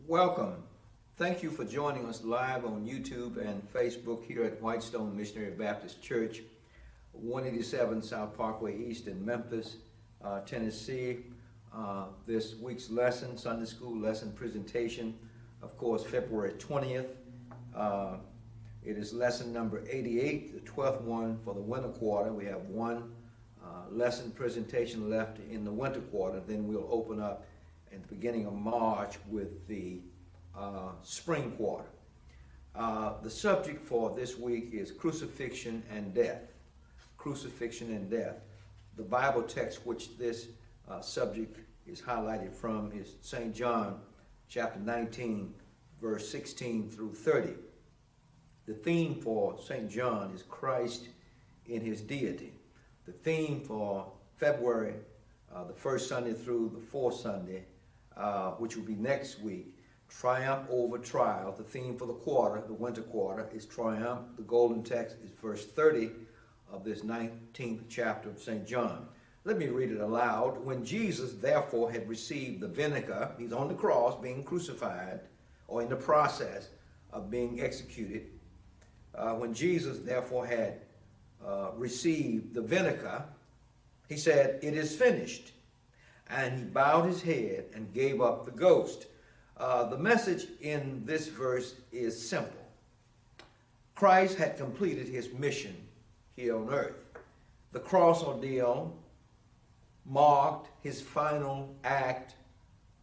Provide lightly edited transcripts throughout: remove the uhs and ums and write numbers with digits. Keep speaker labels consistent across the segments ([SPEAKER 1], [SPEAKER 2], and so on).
[SPEAKER 1] Welcome. Thank you for joining us live on YouTube and Facebook here at Whitestone Missionary Baptist Church, 187 South Parkway East in Memphis, Tennessee. This week's lesson, Sunday school lesson presentation, of course, February 20th. It is lesson number 88, the 12th one for the winter quarter. We have one lesson presentation left in the winter quarter. Then we'll open up at the beginning of March with the spring quarter. The subject for this week is crucifixion and death. Crucifixion and death. The Bible text which this subject is highlighted from is St. John chapter 19, verse 16 through 30. The theme for St. John is Christ in his deity. The theme for February, the first Sunday through the fourth Sunday, which will be next week, triumph over trial. The theme for the quarter, the winter quarter, is triumph. The golden text is verse 30 of this 19th chapter of St. John. Let me read it aloud. When Jesus therefore had received the vinegar, he's on the cross being crucified, or in the process of being executed. When Jesus therefore had received the vinegar, he said, "It is finished." And he bowed his head and gave up the ghost. The message in this verse is simple. Christ had completed his mission here on earth. The cross ordeal marked his final act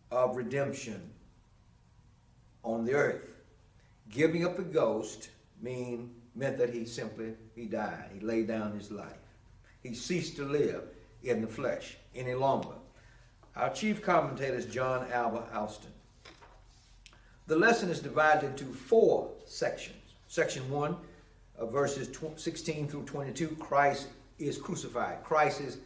[SPEAKER 1] of redemption on the earth. Giving up the ghost meant that he died. He laid down his life. He ceased to live in the flesh any longer. Our chief commentator is John Albert Alston. The lesson is divided into 4 sections. Section 1, verses 16 through 22, Christ is crucified. Christ is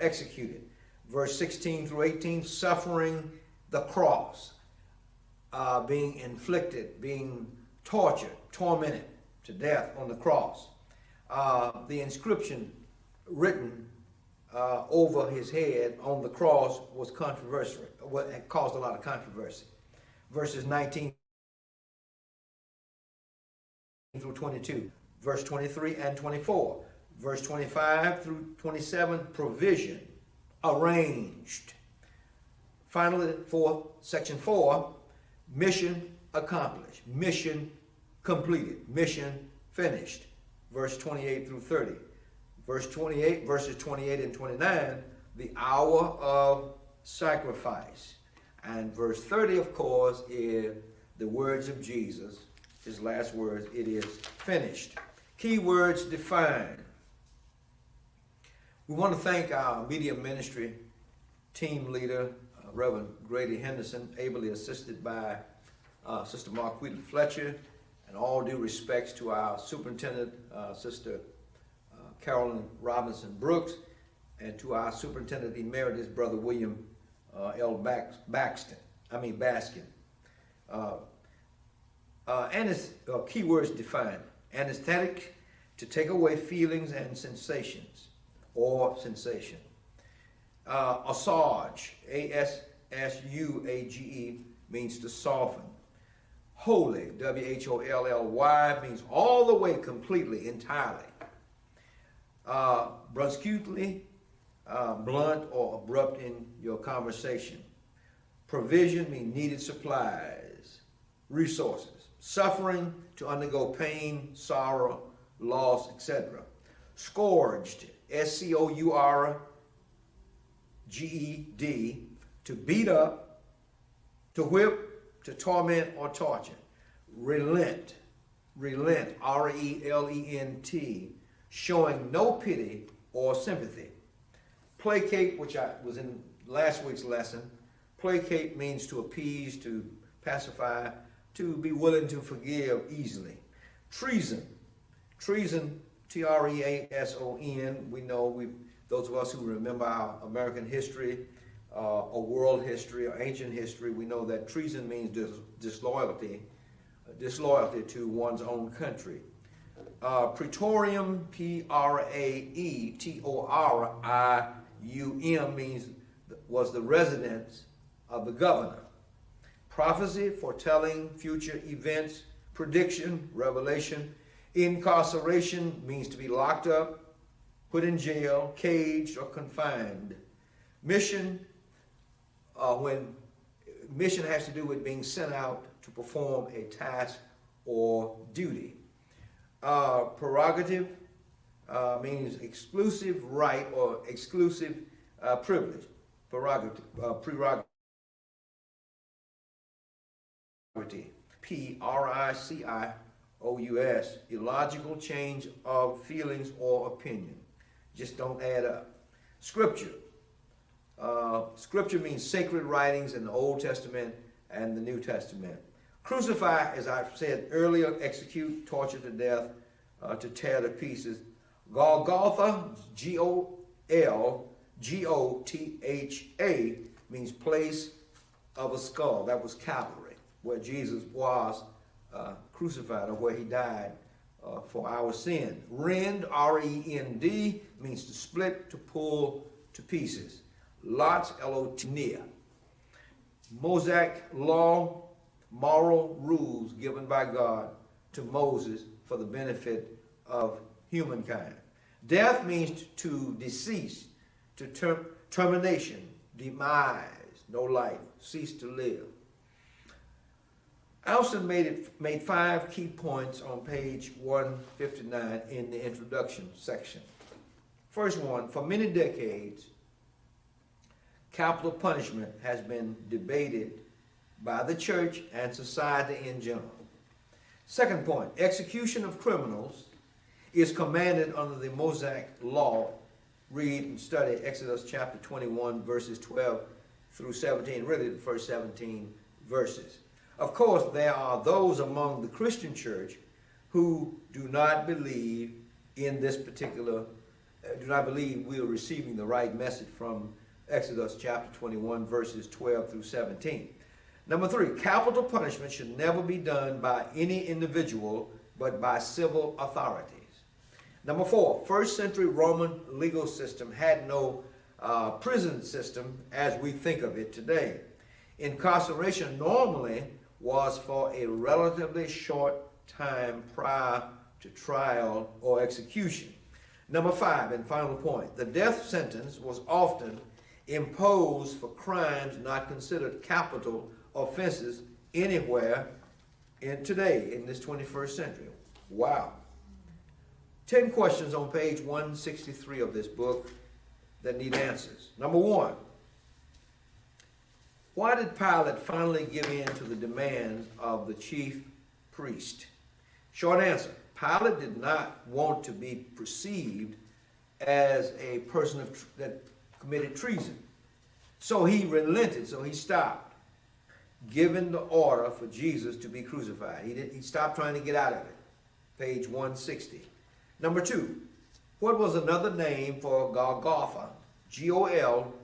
[SPEAKER 1] executed. Verse 16 through 18, suffering the cross, being inflicted, being tortured, tormented to death on the cross. The inscription written over his head on the cross was controversial. It caused a lot of controversy. Verses 19 through 22, verse 23 and 24, verse 25 through 27, provision, arranged. Finally, section 4, mission accomplished, mission completed, mission finished. Verse 28 through 30. Verses 28 and 29, the hour of sacrifice. And verse 30, of course, is the words of Jesus, his last words, it is finished. Key words defined. We want to thank our media ministry team leader, Reverend Grady Henderson, ably assisted by Sister Marquita Fletcher, and all due respects to our superintendent, Sister Carolyn Robinson Brooks, and to our superintendent emeritus, Brother William L. Baskin. Keywords defined. Anesthetic, to take away feelings and sensations, or sensation. Assuage, A-S-S-U-A-G-E, means to soften. Wholly, W-H-O-L-L-Y, means all the way, completely, entirely. Brusquely, blunt or abrupt in your conversation. Provision means needed supplies, resources. Suffering, to undergo pain, sorrow, loss, etc. Scourged, S-C-O-U-R-G-E-D, to beat up, to whip, to torment or torture. Relent, R-E-L-E-N-T, showing no pity or sympathy. Placate, which was in last week's lesson. Placate means to appease, to pacify, to be willing to forgive easily. Treason. Treason, Treason, we know, those of us who remember our American history, or world history, or ancient history, we know that treason means disloyalty to one's own country. Praetorium, Praetorium, was the residence of the governor. Prophecy, foretelling future events. Prediction, revelation. Incarceration means to be locked up, put in jail, caged, or confined. Mission, when mission has to do with being sent out to perform a task or duty. Prerogative means exclusive right or exclusive privilege. Prerogative. Pricious, illogical change of feelings or opinion. Just don't add up. Scripture. Scripture means sacred writings in the Old Testament and the New Testament. Crucify, as I've said earlier, execute, torture to death, to tear to pieces. Golgotha, Golgotha, means place of a skull. That was Calvary, where Jesus was crucified, or where he died for our sin. Rend, R-E-N-D, means to split, to pull to pieces. Lots, L-O-T, Mosaic law, moral rules given by God to Moses for the benefit of humankind. Death means to decease, to termination, demise, no life, cease to live. Alston made 5 key points on page 159 in the introduction section. First one, for many decades, capital punishment has been debated by the church and society in general. Second point, execution of criminals is commanded under the Mosaic law. Read and study Exodus chapter 21, verses 12 through 17, really the first 17 verses. Of course, there are those among the Christian church who do not believe in this particular, do not believe we are receiving the right message from Exodus chapter 21, verses 12 through 17. Number 3, capital punishment should never be done by any individual, but by civil authorities. Number 4, first century Roman legal system had no prison system as we think of it today. Incarceration normally was for a relatively short time prior to trial or execution. Number 5, and final point, the death sentence was often imposed for crimes not considered capital offenses anywhere today in this 21st century. Wow. 10 questions on page 163 of this book that need answers. Number 1, why did Pilate finally give in to the demands of the chief priest? Short answer, Pilate did not want to be perceived as a person that committed treason. So he relented, so he stopped giving the order for Jesus to be crucified. He stopped trying to get out of it. Page 160. Number 2, what was another name for Golgotha? G-O-L-G-O-T-H.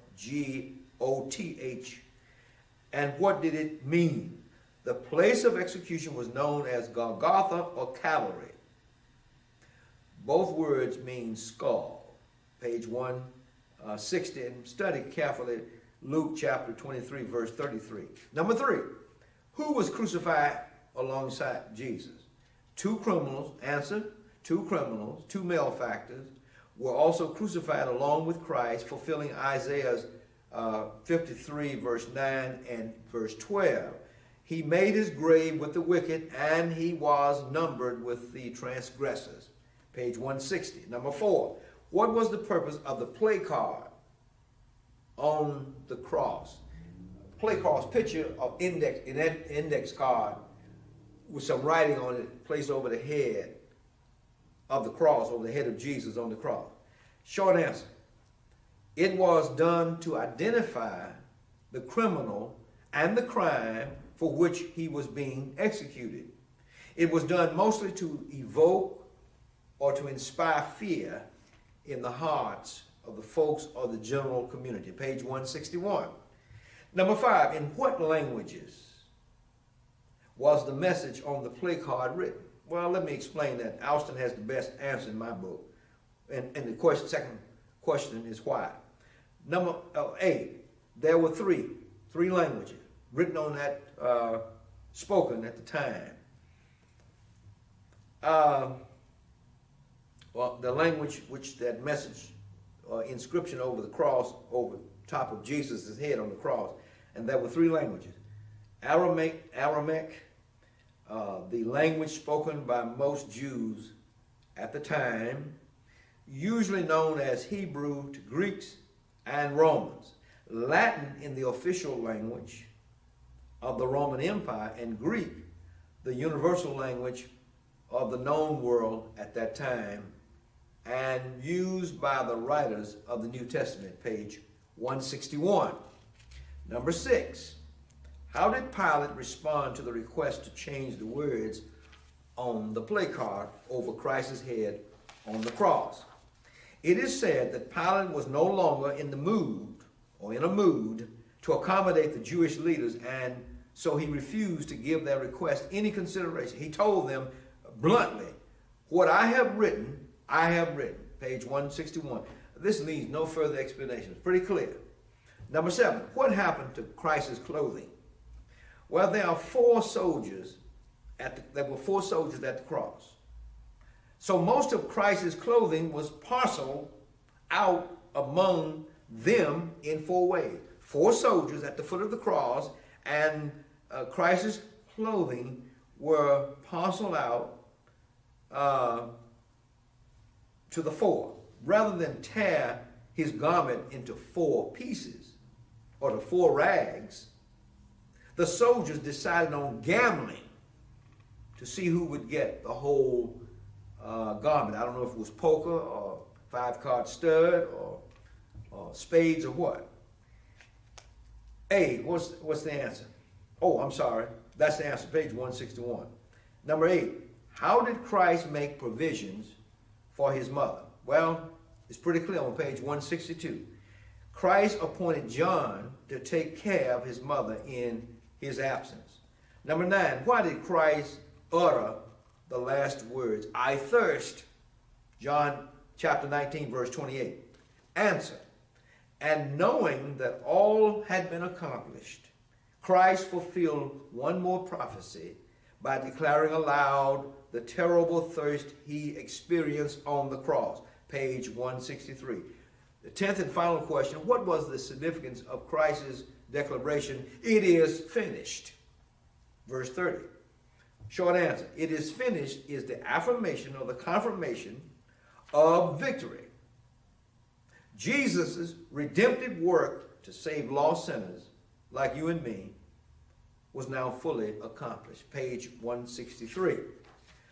[SPEAKER 1] And what did it mean? The place of execution was known as Golgotha or Calvary. Both words mean skull. Page 160, and study carefully Luke chapter 23, verse 33. Number 3, who was crucified alongside Jesus? 2 criminals, answer, 2 criminals, 2 malefactors, were also crucified along with Christ, fulfilling Isaiah's 53, verse 9 and verse 12. He made his grave with the wicked, and he was numbered with the transgressors. Page 160. Number 4, what was the purpose of the play card on the cross? Play cross, picture of index card with some writing on it placed over the head of the cross, over the head of Jesus on the cross. Short answer, it was done to identify the criminal and the crime for which he was being executed. It was done mostly to evoke or to inspire fear in the hearts of the folks or the general community. Page 161. Number 5, in what languages was the message on the play card written? Well, let me explain that. Alston has the best answer in my book. And the second question is why. Number 8, there were three languages written on that, spoken at the time. Well, the language which that message, inscription over the cross, over top of Jesus' head on the cross, and there were 3 languages. Aramaic, the language spoken by most Jews at the time, usually known as Hebrew to Greeks and Romans. Latin in the official language of the Roman Empire, and Greek, the universal language of the known world at that time, and used by the writers of the New Testament, page 161. Number 6, how did Pilate respond to the request to change the words on the play card over Christ's head on the cross? It is said that Pilate was no longer in a mood to accommodate the Jewish leaders, and so he refused to give their request any consideration. He told them bluntly, what I have written, page 161. This needs no further explanation. It's pretty clear. Number 7, what happened to Christ's clothing? Well, there were 4 soldiers at the cross. So most of Christ's clothing was parceled out among them in 4 ways. 4 soldiers at the foot of the cross, and Christ's clothing were parceled out to the 4. Rather than tear his garment into 4 pieces or to 4 rags, the soldiers decided on gambling to see who would get the whole garment. I don't know if it was poker or 5-card stud or spades or what. A, what's the answer? Oh, I'm sorry. That's the answer, page 161. Number 8, how did Christ make provisions for his mother? Well, it's pretty clear on page 162. Christ appointed John to take care of his mother in his absence. Number 9, why did Christ utter the last words, I thirst? John chapter 19, verse 28. Answer, and knowing that all had been accomplished, Christ fulfilled one more prophecy by declaring aloud the terrible thirst he experienced on the cross, page 163. The 10th and final question, what was the significance of Christ's declaration, it is finished? Verse 30. Short answer, it is finished is the affirmation or the confirmation of victory. Jesus' redemptive work to save lost sinners like you and me was now fully accomplished. Page 163.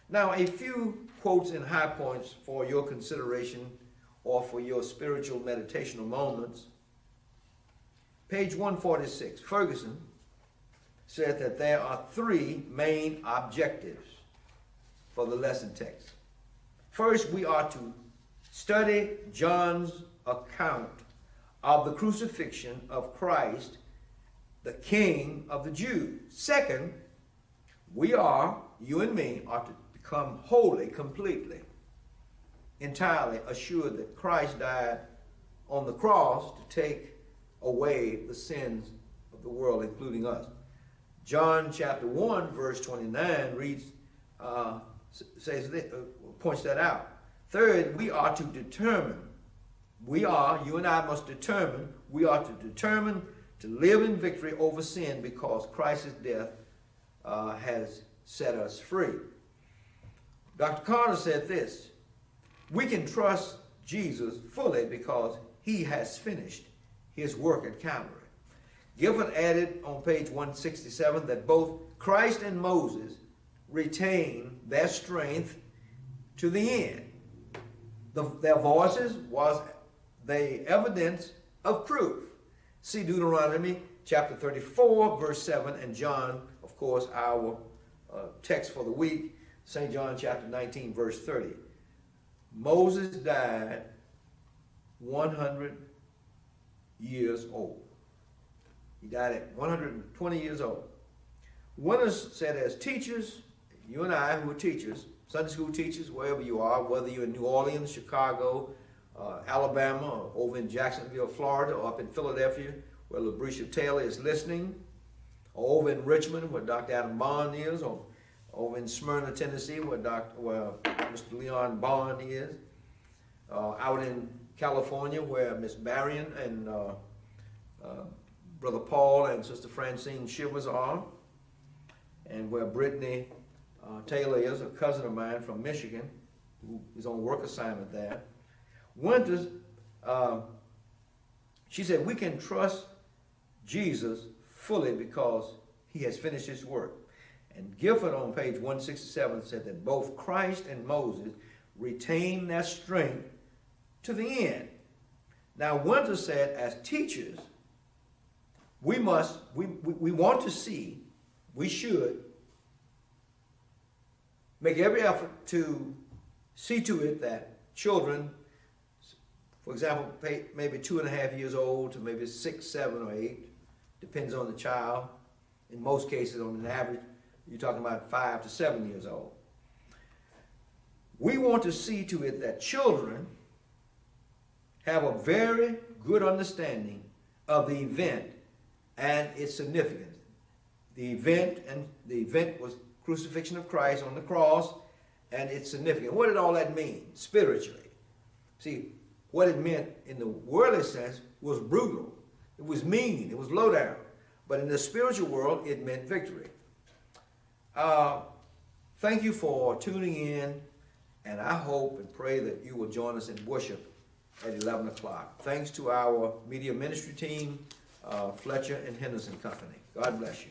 [SPEAKER 1] Now, a few quotes and high points for your consideration or for your spiritual meditational moments. Page 146, Ferguson said that there are 3 main objectives for the lesson text. First, we are to study John's account of the crucifixion of Christ, the King of the Jews. Second, you and me, are to become holy completely, entirely assured that Christ died on the cross to take away the sins of the world, including us. John chapter 1, verse 29 reads, points that out. Third, we are to determine, you and I must determine, we are to determine to live in victory over sin because Christ's death has set us free. Dr. Carter said this, we can trust Jesus fully because he has finished his work at Calvary. Giffen added on page 167 that both Christ and Moses retained their strength to the end. Their voices was the evidence of proof. See Deuteronomy chapter 34, verse 7, and of course, our text for the week, St. John chapter 19, verse 30. Moses died 100 years old. He died at 120 years old. Winners said, as teachers, you and I who are teachers, Sunday school teachers, wherever you are, whether you're in New Orleans, Chicago, Alabama, or over in Jacksonville, Florida, or up in Philadelphia, where Lucretia Taylor is listening, or over in Richmond, where Dr. Adam Bond is, or over in Smyrna, Tennessee, where Mr. Leon Bond is, out in California, where Miss Marion and Brother Paul and Sister Francine Shivers are, and where Brittany Taylor is, a cousin of mine from Michigan, who is on work assignment there. Winters, she said, we can trust Jesus fully because he has finished his work. And Gifford on page 167 said that both Christ and Moses retained their strength to the end. Now, Winters said, as teachers, we want to see, we should make every effort to see to it that children, for example, maybe 2.5 years old to maybe 6, 7, or 8, depends on the child. In most cases, on an average, you're talking about 5 to 7 years old. We want to see to it that children have a very good understanding of the event and its significance. The event was crucifixion of Christ on the cross and its significance. What did all that mean spiritually? See, what it meant in the worldly sense was brutal. It was mean. It was low down. But in the spiritual world, it meant victory. Thank you for tuning in, and I hope and pray that you will join us in worship at 11 o'clock. Thanks to our media ministry team, Fletcher and Henderson Company. God bless you.